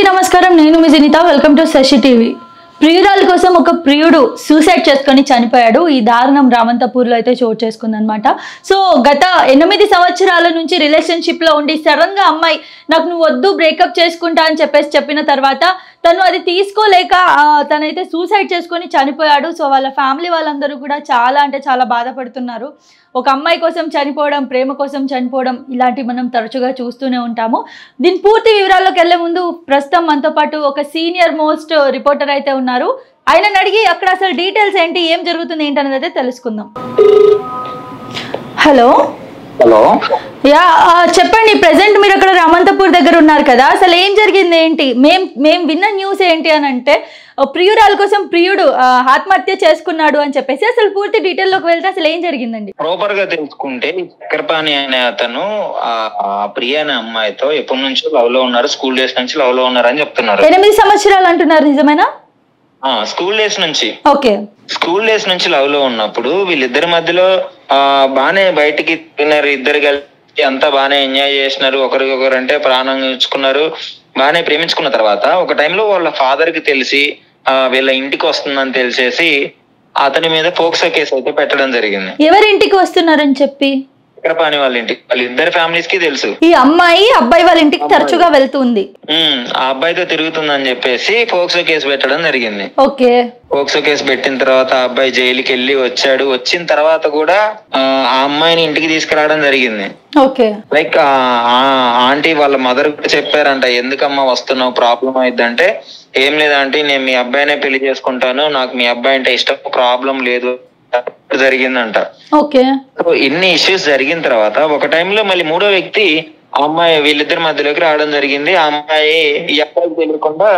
అందరికీ నమస్కారం. నేను మీ Janitha. Welcome to Sasi TV. ప్రియురాల కోసం ఒక ప్రియుడు సూసైడ్ చేసుకొని చనిపోయాడు. ఈ దారుణం రామంతపూర్లో అయితే చోటు చేసుకుందనమాట. సో గత 8 సంవత్సరాల నుంచి రిలేషన్షిప్లో ఉండి సడన్గా అమ్మాయి నాకు నువ్వు వద్దు బ్రేకప్ చేసుకుంటా అని చెప్పిన తర్వాత తను అది తీసుకోలేక తనైతే సూసైడ్ చేసుకొని చనిపోయాడు. సో వాళ్ళ ఫ్యామిలీ వాళ్ళందరూ కూడా చాలా అంటే చాలా బాధపడుతున్నారు. ఒక అమ్మాయి కోసం చనిపోవడం, ప్రేమ కోసం చనిపోవడం ఇలాంటివి మనం తరచుగా చూస్తూనే ఉంటాము. దీని పూర్తి వివరాల్లోకి వెళ్ళే ముందు ప్రస్తుతం మనతో పాటు ఒక సీనియర్ మోస్ట్ రిపోర్టర్ అయితే ఉన్నారు. ఆయనని అడిగి అక్కడ అసలు డీటెయిల్స్ ఏంటి, ఏం జరుగుతుంది ఏంటనేది అయితే తెలుసుకుందాం. హలో హలో యా చెప్పండి. ప్రెసెంట్ మీరు అక్కడ రామంతపూర్ దగ్గర ఉన్నారు కదా, అసలు ఏం జరిగింది ఏంటి? మేము విన్న న్యూస్ ఏంటి అని అంటే ప్రియురాల కోసం ప్రియుడు ఆత్మహత్య చేసుకున్నాడు అని చెప్పేసి, అసలు పూర్తి డీటెయిల్లోకి వెళ్తే అసలు ఏం జరిగిందండి? ప్రాపర్ గా తెలుసుకుంటే చక్రపాణి అనే అతను ఆ ప్రియ అనే అమ్మాయితో ఎప్పటి నుంచో లవ్ లో ఉన్నారు. స్కూల్ డేస్ నుంచి లవ్ లో ఉన్నారు అని చెప్తున్నారు. 8 సంవత్సరాలు అంటున్నారు, నిజమేనా? స్కూల్ డేస్ నుంచి. ఓకే. స్కూల్ డేస్ నుంచి లవ్ లో ఉన్నప్పుడు వీళ్ళిద్దరి మధ్యలో బానే బయటికి తిన్నారు, ఇద్దరు కలిసి అంతా బానే ఎంజాయ్ చేసినారు, ఒకరికొకరు అంటే ప్రాణం ఇచ్చుకున్నారు, బానే ప్రేమించుకున్న తర్వాత ఒక టైంలో వాళ్ళ ఫాదర్ కి తెలిసి వీళ్ళ ఇంటికి వస్తుందని తెలిసేసి అతని మీద పోక్సో కేసు అయితే పెట్టడం జరిగింది. ఎవరింటికి వస్తున్నారని చెప్పి? చక్రపాణి వాళ్ళ ఇంటికి. వాళ్ళ ఇద్దరు ఫ్యామిలీస్ కి తెలుసు ఈ అమ్మాయి అబ్బాయి వాళ్ళ ఇంటికి తరచుగా వెళ్తుంది, ఆ అబ్బాయితో తిరుగుతుందని చెప్పేసి పోక్సో కేసు పెట్టడం జరిగింది. ఓకే. పోక్సో కేసు పెట్టిన తర్వాత ఆ అబ్బాయి జైలుకి వెళ్ళి వచ్చాడు. వచ్చిన తర్వాత కూడా ఆ అమ్మాయిని ఇంటికి తీసుకురావడం జరిగింది. ఓకే. లైక్ ఆంటీ వాళ్ళ మదర్ కూడా చెప్పారంట, ఎందుకమ్మా వస్తున్నావు, ప్రాబ్లం అయిద్దంటే ఏం లేదంటే నేను మీ అబ్బాయినే పెళ్లి చేసుకుంటాను, నాకు మీ అబ్బాయి అంటే ఇష్టం, ప్రాబ్లం లేదు జరిగిందంట. ఓకే. సో ఇన్ని ఇష్యూస్ జరిగిన తర్వాత ఒక టైంలో మళ్ళీ మూడో వ్యక్తి ఆ అమ్మాయి వీళ్ళిద్దరి మధ్యలోకి రావడం జరిగింది. ఆ అమ్మాయి ఈ అబ్బాయికి తెలియకుండా,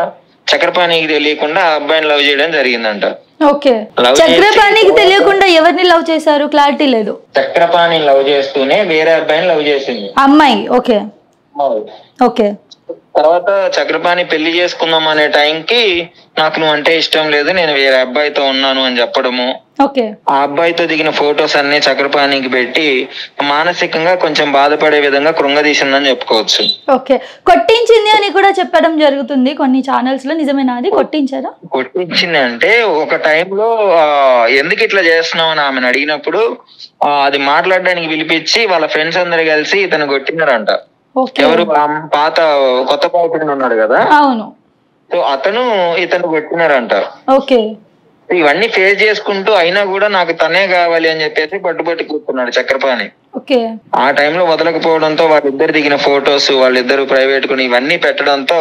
చక్రపాణికి తెలియకుండా ఆ అబ్బాయిని లవ్ చేయడం జరిగిందంట. ఓకే. చక్రపాణికి తెలియకుండా ఎవరిని లవ్ చేశారు? క్లారిటీ లేదు. చక్రపాణి లవ్ చేస్తూనే వేరే అబ్బాయిని లవ్ చేసింది అమ్మాయి. ఓకే. ఓకే. తర్వాత చక్రపాణి పెళ్లి చేసుకుందాం అనే టైంకి నాకు నువ్వు అంటే ఇష్టం లేదు, నేను వేరే అబ్బాయితో ఉన్నాను అని చెప్పడము, ఓకే, ఆ అబ్బాయితో దిగిన ఫొటోస్ అన్ని చక్రపాణికి పెట్టి మానసికంగా కొంచెం బాధపడే విధంగా కృంగదీసిందని చెప్పుకోవచ్చు. ఓకే. కొట్టించింది అని కూడా చెప్పడం జరుగుతుంది కొన్ని ఛానల్స్ లో, నిజమేనా? అది కొట్టించారా? కొట్టించింది అంటే ఒక టైంలో ఎందుకు ఇట్లా చేస్తున్నావు అని ఆమెను అడిగినప్పుడు అది మాట్లాడడానికి పిలిపించి వాళ్ళ ఫ్రెండ్స్ అందరు కలిసి ఇతను కొట్టినారంట. ఎవరు? పాత కొత్త పాత్రుడు ఉన్నాడు కదా, అవును, సో అతను ఇతను కొట్టినారంట. ఓకే. ఇవన్నీ ఫేస్ చేసుకుంటూ అయినా కూడా నాకు తనే కావాలి అని చెప్పేసి పట్టుబట్టి కూర్చున్నాడు చక్రపాణి. ఓకే. ఆ టైంలో వదలకపోవడంతో వాళ్ళిద్దరు దిగిన ఫొటోస్, వాళ్ళిద్దరు ప్రైవేట్ కొని ఇవన్నీ పెట్టడంతో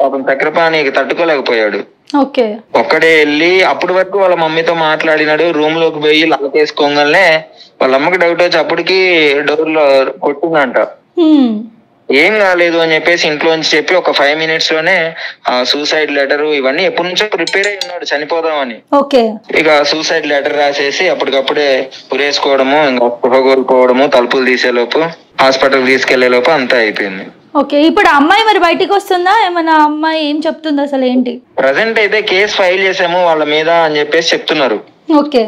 పాపం చక్రపాణికి తట్టుకోలేకపోయాడు. ఓకే. ఒక్కడే వెళ్ళి అప్పటి వరకు వాళ్ళ మమ్మీతో మాట్లాడినాడు. రూమ్ లోకి పోయి లాక్ వేసుకోగానే వాళ్ళ అమ్మకి డౌట్ వచ్చి అప్పటికి డోర్ లో కొట్టిందంట. ఏం కాలేదు అని చెప్పేసి ఇంట్లోంచి చెప్పి ఒక 5 minutes లోనే సూసైడ్ లెటర్ ఇవన్నీ ఎప్పటి నుంచో ప్రిపేర్ అయి ఉన్నాడు చనిపోదామని. ఇక సూసైడ్ లెటర్ రాసేసి అప్పటికప్పుడే ఉరేసుకోవడము, ఇంకా స్పృహ కోల్పోవడము, తలుపులు తీసేలోపు హాస్పిటల్ తీసుకెళ్లే లోపు అంతా అయిపోయింది. ఓకే. ఇప్పుడు అమ్మాయి మరి బయటికి వస్తుందా? ఏమన్నా అమ్మాయి ఏం చెప్తుంది అసలు ఏంటి? ప్రజెంట్ అయితే కేసు ఫైల్ చేసాము వాళ్ళ మీద అని చెప్పేసి చెప్తున్నారు. ఓకే.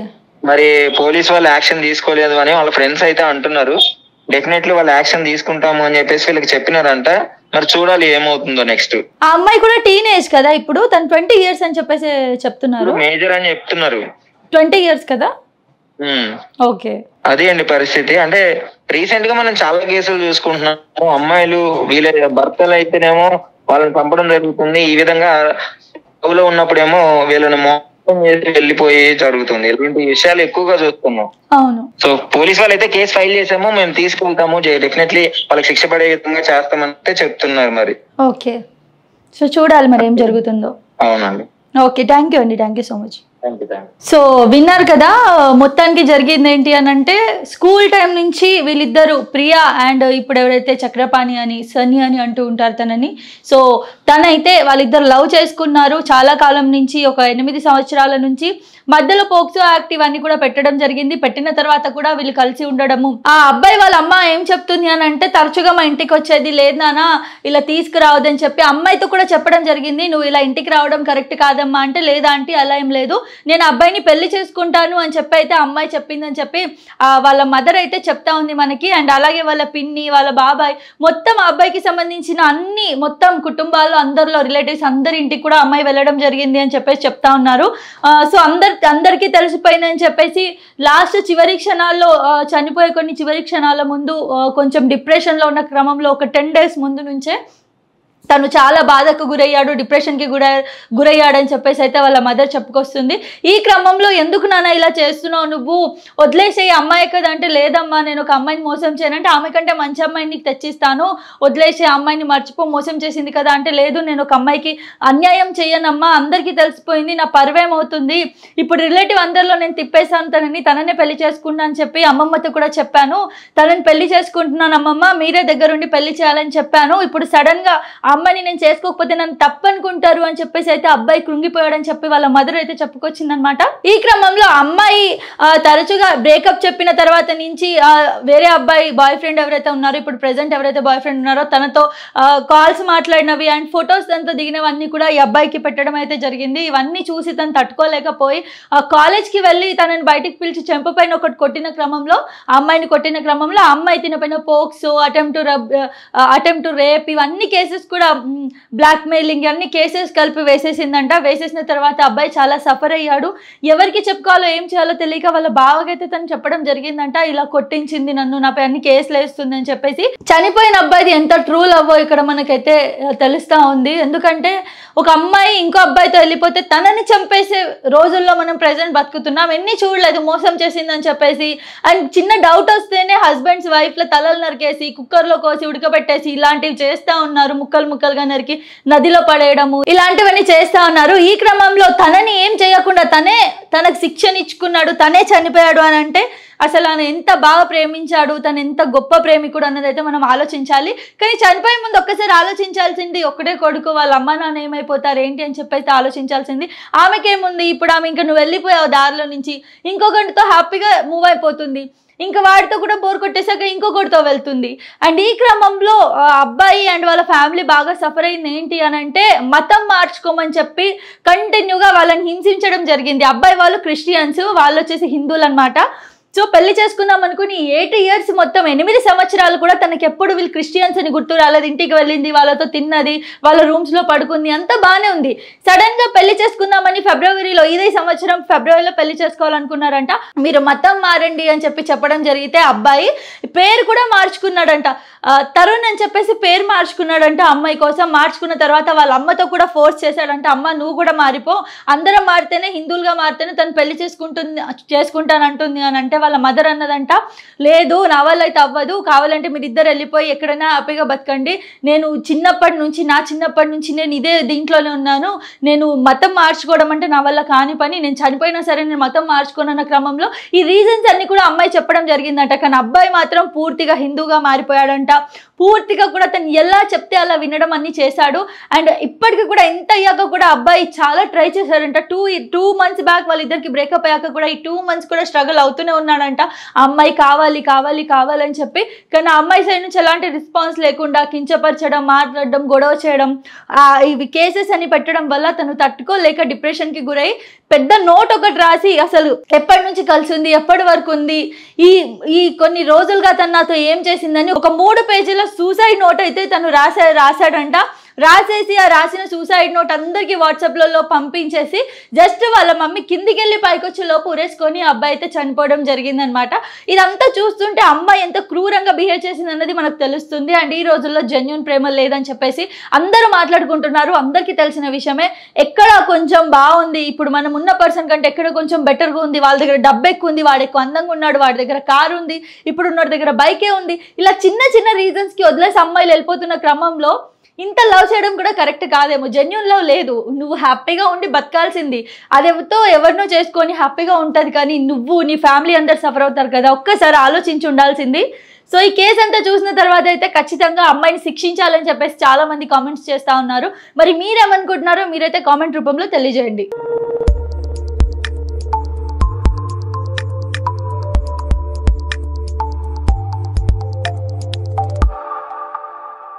మరి పోలీస్ వాళ్ళు యాక్షన్ తీసుకోలేదు అని వాళ్ళ ఫ్రెండ్స్ అయితే అంటున్నారు. డెఫినెట్లీ వాళ్ళు యాక్షన్ తీసుకుంటాము అని చెప్పేసి వీళ్ళకి చెప్పినారంట. మరి చూడాలి ఏమవుతుందో నెక్స్ట్. ఆ అమ్మాయి కూడా టీనేజ్ కదా ఇప్పుడు, తను 20 years అని చెప్పేసి చెప్తున్నారు. మేజర్ అని చెప్తున్నారు. 20 years కదా. ఓకే. అదే అండి పరిస్థితి. అంటే రీసెంట్ గా మనం చాలా కేసులు చూసుకుంటున్నాము. అమ్మాయిలు వీళ్ళ భర్తలు అయితేనేమో వాళ్ళని చంపడం జరుగుతుంది. ఈ విధంగా లో ఉన్నప్పుడేమో వీళ్ళని వెళ్ళిపోయి జరుగుతుంది. ఇలాంటి విషయాలు ఎక్కువగా చూస్తున్నాం. అవును. సో పోలీస్ వాళ్ళు అయితే కేసు ఫైల్ చేసాము, మేము తీసుకెళ్తాము, డెఫినెట్లీ వాళ్ళకి శిక్ష పడే విధంగా చేస్తామంటే చెప్తున్నారు. మరి ఓకే. సో చూడాలి మరి ఏం జరుగుతుందో. అవునండి. ఓకే. థ్యాంక్ యూ అండి. Thank you so much. So విన్నారు కదా, మొత్తానికి జరిగింది ఏంటి అని అంటే స్కూల్ టైం నుంచి వీళ్ళిద్దరు ప్రియా అండ్ ఇప్పుడు ఎవరైతే చక్రపాణి అని సన్నీ అని అంటూ ఉంటారు తనని, సో తనైతే వాళ్ళిద్దరు లవ్ చేసుకున్నారు చాలా కాలం నుంచి, ఒక 8 సంవత్సరాల నుంచి. మధ్యలో పోక్సో యాక్ట్ ఇవన్నీ కూడా పెట్టడం జరిగింది. పెట్టిన తర్వాత కూడా వీళ్ళు కలిసి ఉండడము. ఆ అబ్బాయి వాళ్ళ అమ్మ ఏం చెప్తుంది అని అంటే తరచుగా మా ఇంటికి వచ్చేది, లేదు నాన్న ఇలా తీసుకురావద్దని చెప్పి అమ్మాయితో కూడా చెప్పడం జరిగింది. నువ్వు ఇలా ఇంటికి రావడం కరెక్ట్ కాదమ్మా అంటే, లేదా ఆంటీ అలా ఏం లేదు, నేను అబ్బాయిని పెళ్లి చేసుకుంటాను అని చెప్పి అయితే అమ్మాయి చెప్పిందని చెప్పి వాళ్ళ మదర్ అయితే చెప్తా ఉంది మనకి. అండ్ అలాగే వాళ్ళ పిన్ని, వాళ్ళ బాబాయ్, మొత్తం ఆ అబ్బాయికి సంబంధించిన అన్ని మొత్తం కుటుంబాల్లో అందరిలో రిలేటివ్స్ అందరి ఇంటికి కూడా అమ్మాయి వెళ్ళడం జరిగింది అని చెప్పేసి చెప్తా ఉన్నారు. సో అందరికీ తెలిసిపోయిందని చెప్పేసి లాస్ట్ చివరి క్షణాల్లో చనిపోయే కొన్ని చివరి క్షణాల ముందు కొంచెం డిప్రెషన్లో ఉన్న క్రమంలో ఒక 10 days ముందు నుంచే తను చాలా బాధకు గురయ్యాడు, డిప్రెషన్కి గురయ్యాడని చెప్పేసి అయితే వాళ్ళ మదర్ చెప్పుకొస్తుంది. ఈ క్రమంలో ఎందుకు నాన్న ఇలా చేస్తున్నావు, నువ్వు వదిలేసే అమ్మాయి కదా అంటే, లేదమ్మా నేను ఒక అమ్మాయిని మోసం చేయనంటే, ఆమె కంటే మంచి అమ్మాయిని నీకు తెచ్చిస్తాను, వదిలేసే అమ్మాయిని మర్చిపో, మోసం చేసింది కదా అంటే, లేదు నేను ఒక అమ్మాయికి అన్యాయం చేయనమ్మా, అందరికీ తెలిసిపోయింది, నా పరువేమవుతుంది, ఇప్పుడు రిలేటివ్ అందరిలో నేను తిప్పేశాను తననే పెళ్లి చేసుకున్నా అని చెప్పి అమ్మమ్మతో కూడా చెప్పాను, తనని పెళ్లి చేసుకుంటున్నాను అమ్మమ్మ, మీరే దగ్గరుండి పెళ్లి చేయాలని చెప్పాను, ఇప్పుడు సడన్గా అమ్మాయిని నేను చేసుకోకపోతే నన్ను తప్పనుకుంటారు అని చెప్పేసి అయితే అబ్బాయి కృంగిపోయాడని చెప్పి వాళ్ళ మదర్ అయితే చెప్పుకొచ్చిందనమాట. ఈ క్రమంలో అమ్మాయి తరచుగా బ్రేకప్ చెప్పిన తర్వాత నుంచి వేరే అబ్బాయి బాయ్ ఫ్రెండ్ ఎవరైతే ఉన్నారో, ఇప్పుడు ప్రెసెంట్ ఎవరైతే బాయ్ ఫ్రెండ్ ఉన్నారో తనతో కాల్స్ మాట్లాడినవి అండ్ ఫొటోస్ తనతో దిగినవన్నీ కూడా ఈ అబ్బాయికి పెట్టడం అయితే జరిగింది. ఇవన్నీ చూసి తను తట్టుకోలేకపోయి కాలేజ్కి వెళ్ళి తనని బయటికి పిలిచి చెంపపైన ఒకటి కొట్టిన క్రమంలో, అమ్మాయిని కొట్టిన క్రమంలో అమ్మాయి తినపైన పోక్సో, అటెంప్ట్ టు రేప్ ఇవన్నీ కేసెస్ కూడా బ్లాక్ మెయిలింగ్ అన్ని కేసెస్ కలిపి వేసేసిందంట. వేసేసిన తర్వాత అబ్బాయి చాలా సఫర్ అయ్యాడు. ఎవరికి చెప్పుకోవాలో ఏం చేయాలో తెలియక వాళ్ళ బావకైతే తను చెప్పడం జరిగిందంట, ఇలా కొట్టించింది నన్ను, నాపై అన్ని కేసులు వేస్తుంది అని చెప్పేసి. చనిపోయిన అబ్బాయిది ఎంత ట్రూ లవ్ ఇక్కడ మనకైతే తెలుస్తూ ఉంది. ఎందుకంటే ఒక అమ్మాయి ఇంకో అబ్బాయితో వెళ్ళిపోతే తనని చంపేసే రోజుల్లో మనం ప్రెసెంట్ బతుకుతున్నాం. ఎన్ని చూడలేదు మోసం చేసిందని చెప్పేసి. అండ్ చిన్న డౌట్ వస్తేనే హస్బెండ్స్ వైఫ్ల తలలు నరికేసి కుక్కర్లో కోసి ఉడకబెట్టేసి ఇలాంటివి చేస్తూ ఉన్నారు, ముక్కలుగా నరికి నదిలో పడేయడము ఇలాంటివన్నీ చేస్తా ఉన్నారు. ఈ క్రమంలో తనని ఏం చేయకుండా తనకు శిక్షనిచ్చుకున్నాడు, తనే చనిపోయాడు అని అంటే అసలు ఆయన ఎంత బాగా ప్రేమించాడు, తను ఎంత గొప్ప ప్రేమికుడు అన్నదైతే మనం ఆలోచించాలి. కానీ చనిపోయే ముందు ఒక్కసారి ఆలోచించాల్సింది, ఒక్కడే కొడుకు, వాళ్ళ అమ్మ నాన్న ఏమైపోతారు ఏంటి అని చెప్పేసి ఆలోచించాల్సింది. ఆమెకేముంది, ఇప్పుడు ఆమె ఇంకా నువ్వు వెళ్ళిపోయావు దారిలో నుంచి, ఇంకొకటితో హ్యాపీగా మూవ్ అయిపోతుంది, ఇంకా వాడితో కూడా బోర్ కొట్టేశాక ఇంకొకటితో వెళ్తుంది. అండ్ ఈ క్రమంలో అబ్బాయి అండ్ వాళ్ళ ఫ్యామిలీ బాగా సఫర్ అయింది ఏంటి అని అంటే, మతం మార్చుకోమని చెప్పి కంటిన్యూగా వాళ్ళని హింసించడం జరిగింది. అబ్బాయి వాళ్ళు క్రిస్టియన్స్, వాళ్ళు వచ్చేసి హిందువులు అనమాట. సో పెళ్లి చేసుకుందాం అనుకుని 8 years మొత్తం 8 సంవత్సరాలు కూడా తనకి ఎప్పుడు వీళ్ళు క్రిస్టియన్స్ అని గుర్తు రాలేదు. ఇంటికి వెళ్ళింది, వాళ్ళతో తిన్నది, వాళ్ళ రూమ్స్లో పడుకుంది, అంతా బాగానే ఉంది. సడన్గా పెళ్లి చేసుకుందామని ఫిబ్రవరిలో, ఇదే సంవత్సరం ఫిబ్రవరిలో పెళ్లి చేసుకోవాలనుకున్నారంట. మీరు మతం మారండి అని చెప్పి చెప్పడం జరిగితే అబ్బాయి పేరు కూడా మార్చుకున్నాడంట, తరుణ్ అని చెప్పేసి పేరు మార్చుకున్నాడంట అమ్మాయి కోసం. మార్చుకున్న తర్వాత వాళ్ళ అమ్మతో కూడా ఫోర్స్ చేశాడంట, అమ్మ నువ్వు కూడా మారిపో, అందరం మారితేనే, హిందువులుగా మారితేనే తను పెళ్లి చేసుకుంటానంటుంది అని అంటే వాళ్ళ మదర్ అన్నదంట, లేదు నా వల్ల అయితే అవ్వదు, కావాలంటే మీరు ఇద్దరు వెళ్ళిపోయి ఎక్కడైనా హ్యాపీగా బతకండి, నేను చిన్నప్పటి నుంచి నేను ఇదే దీంట్లోనే ఉన్నాను, నేను మతం మార్చుకోవడం అంటే నా వల్ల కాని పని, నేను చనిపోయినా సరే నేను మతం మార్చుకోనన్న క్రమంలో ఈ రీజన్స్ అన్ని కూడా అమ్మాయి చెప్పడం జరిగిందంట. కానీ అబ్బాయి మాత్రం పూర్తిగా హిందూగా మారిపోయాడంట. పూర్తిగా కూడా తను ఎలా చెప్తే అలా వినడం అన్ని చేశాడు. అండ్ ఇప్పటికి కూడా ఎంత అయ్యాక కూడా అబ్బాయి చాలా ట్రై చేశాడంట. 2 months బ్యాక్ వాళ్ళిద్దరికి బ్రేకప్ అయ్యాక కూడా ఈ 2 months కూడా స్ట్రగుల్ అవుతూనే ఉన్నాడంట. ఆ అమ్మాయి కావాలని చెప్పి. కానీ ఆ అమ్మాయి సైడ్ నుంచి ఎలాంటి రెస్పాన్స్ లేకుండా కించపరచడం, మాట్లాడడం, గొడవ చేయడం, ఇవి కేసెస్ అని పెట్టడం వల్ల తను తట్టుకోలేక డిప్రెషన్కి గురై పెద్ద నోట్ ఒకటి రాసి, అసలు ఎప్పటి నుంచి కలిసి ఉంది, ఎప్పటి వరకు ఉంది, ఈ కొన్ని రోజులుగా తను నాతో ఏం చేసిందని ఒక 3 pages సూసైడ్ నోట్ అయితే తను రాశాడంట. రాసేసి ఆ రాసిన సూసైడ్ నోట్ అందరికీ వాట్సాప్లలో పంపించేసి జస్ట్ వాళ్ళ మమ్మీ కిందికి వెళ్ళి పైకి వచ్చే లోపు ఉరేసుకొని అబ్బాయి అయితే చనిపోవడం జరిగిందనమాట. ఇదంతా చూస్తుంటే అమ్మాయి ఎంత క్రూరంగా బిహేవ్ చేసింది అన్నది మనకు తెలుస్తుంది. అండ్ ఈ రోజుల్లో జెన్యూన్ ప్రేమ లేదని చెప్పేసి అందరూ మాట్లాడుకుంటున్నారు, అందరికీ తెలిసిన విషయమే. ఎక్కడ కొంచెం బాగుంది, ఇప్పుడు మనం ఉన్న పర్సన్ కంటే ఎక్కడ కొంచెం బెటర్గా ఉంది, వాళ్ళ దగ్గర డబ్బు ఎక్కువ ఉంది, వాడు ఎక్కువ అందంగా ఉన్నాడు, వాడి దగ్గర కారు ఉంది, ఇప్పుడు ఉన్నోడి దగ్గర బైకే ఉంది, ఇలా చిన్న రీజన్స్కి వదిలేసి అమ్మాయిలు వెళ్ళిపోతున్న క్రమంలో ఇంత లవ్ చేయడం కూడా కరెక్ట్ కాదేమో. జెన్యూన్ లవ్ లేదు, నువ్వు హ్యాపీగా ఉండి బతకాల్సింది, అదేతో ఎవరినో చేసుకొని హ్యాపీగా ఉంటుంది. కానీ నువ్వు నీ ఫ్యామిలీ అందరు సఫర్ అవుతారు కదా, ఒక్కసారి ఆలోచించి ఉండాల్సింది. సో ఈ కేసు అంతా చూసిన తర్వాత అయితే ఖచ్చితంగా అమ్మాయిని శిక్షించాలని చెప్పేసి చాలా మంది కామెంట్స్ చేస్తూ ఉన్నారు. మరి మీరేమనుకుంటున్నారో మీరైతే కామెంట్ రూపంలో తెలియజేయండి.